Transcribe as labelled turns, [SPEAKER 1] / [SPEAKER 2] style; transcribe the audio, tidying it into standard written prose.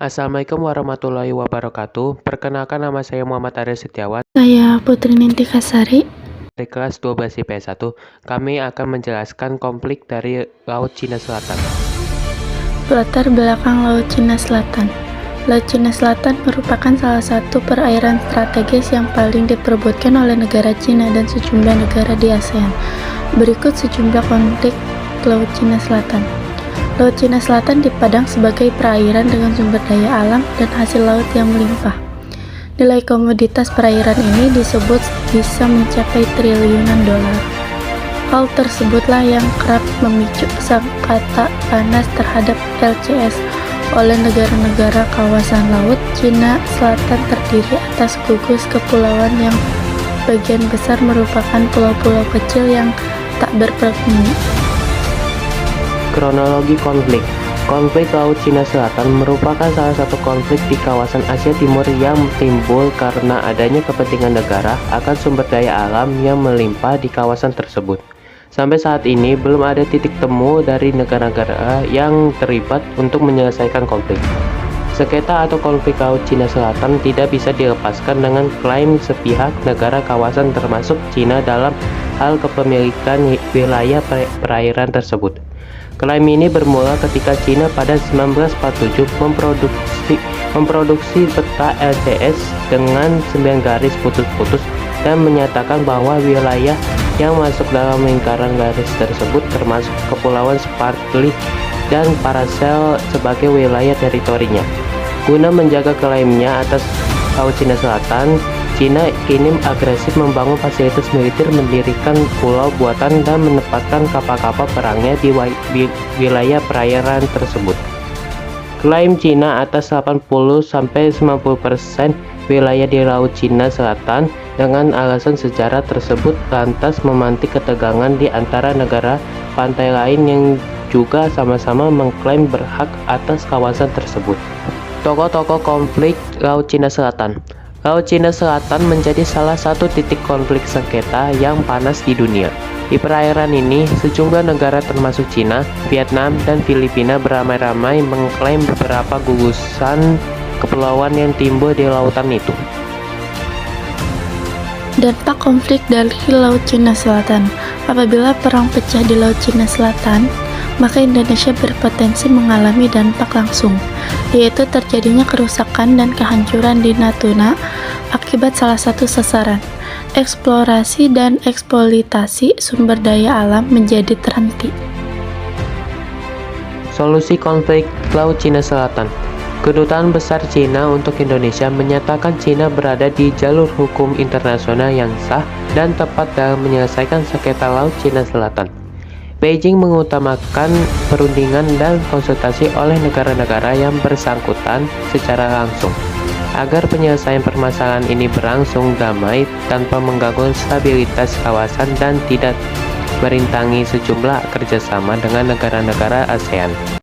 [SPEAKER 1] Assalamualaikum warahmatullahi wabarakatuh. Perkenalkan, nama saya Muhammad Arya Setiawan
[SPEAKER 2] Saya Putri Nintikasari.
[SPEAKER 1] dari kelas 12 IPS 1. Kami akan menjelaskan konflik dari Laut Cina Selatan.
[SPEAKER 2] Latar belakang Laut Cina Selatan. Laut Cina Selatan merupakan salah satu perairan strategis yang paling diperebutkan oleh negara Cina dan sejumlah negara di ASEAN. Berikut sejumlah konflik Laut Cina Selatan. Laut Cina Selatan dipandang sebagai perairan dengan sumber daya alam dan hasil laut yang melimpah. Nilai komoditas perairan ini disebut bisa mencapai triliunan dolar. Hal tersebutlah yang kerap memicu sengketa panas terhadap LCS oleh negara-negara kawasan laut. Cina Selatan terdiri atas gugus kepulauan yang bagian besar merupakan pulau-pulau kecil yang tak berpenghuni.
[SPEAKER 1] Kronologi konflik. Konflik Laut Cina Selatan merupakan salah satu konflik di kawasan Asia Timur yang timbul karena adanya kepentingan negara akan sumber daya alam yang melimpah di kawasan tersebut. Sampai saat ini belum ada titik temu dari negara-negara yang terlibat untuk menyelesaikan konflik. Sengketa atau konflik Laut Cina Selatan tidak bisa dilepaskan dengan klaim sepihak negara kawasan termasuk Cina dalam hal kepemilikan wilayah perairan tersebut. Klaim ini bermula ketika Cina pada 1947 memproduksi peta LCS dengan 9 garis putus-putus dan menyatakan bahwa wilayah yang masuk dalam lingkaran garis tersebut termasuk Kepulauan Spratly dan Paracel sebagai wilayah teritorinya. Guna menjaga klaimnya atas Laut Cina Selatan, Cina kini agresif membangun fasilitas militer, mendirikan pulau buatan dan menempatkan kapal-kapal perangnya di wilayah perairan tersebut. Klaim Cina atas 80-90% wilayah di Laut Cina Selatan dengan alasan sejarah tersebut lantas memantik ketegangan di antara negara pantai lain yang juga sama-sama mengklaim berhak atas kawasan tersebut. Tokoh-tokoh konflik Laut Cina Selatan. Laut Cina Selatan menjadi salah satu titik konflik sengketa yang panas di dunia. Di perairan ini, sejumlah negara termasuk Cina, Vietnam, dan Filipina beramai-ramai mengklaim beberapa gugusan kepulauan yang timbul di lautan itu.
[SPEAKER 2] Dampak konflik dari Laut Cina Selatan. Apabila perang pecah di Laut Cina Selatan, maka Indonesia berpotensi mengalami dampak langsung, yaitu terjadinya kerusakan dan kehancuran di Natuna akibat salah satu sasaran. Eksplorasi dan eksploitasi sumber daya alam menjadi terhenti.
[SPEAKER 1] Solusi konflik Laut Cina Selatan. Kedutaan Besar Cina untuk Indonesia menyatakan Cina berada di jalur hukum internasional yang sah dan tepat dalam menyelesaikan sengketa Laut Cina Selatan. Beijing mengutamakan perundingan dan konsultasi oleh negara-negara yang bersangkutan secara langsung, agar penyelesaian permasalahan ini berlangsung damai tanpa mengganggu stabilitas kawasan dan tidak merintangi sejumlah kerjasama dengan negara-negara ASEAN.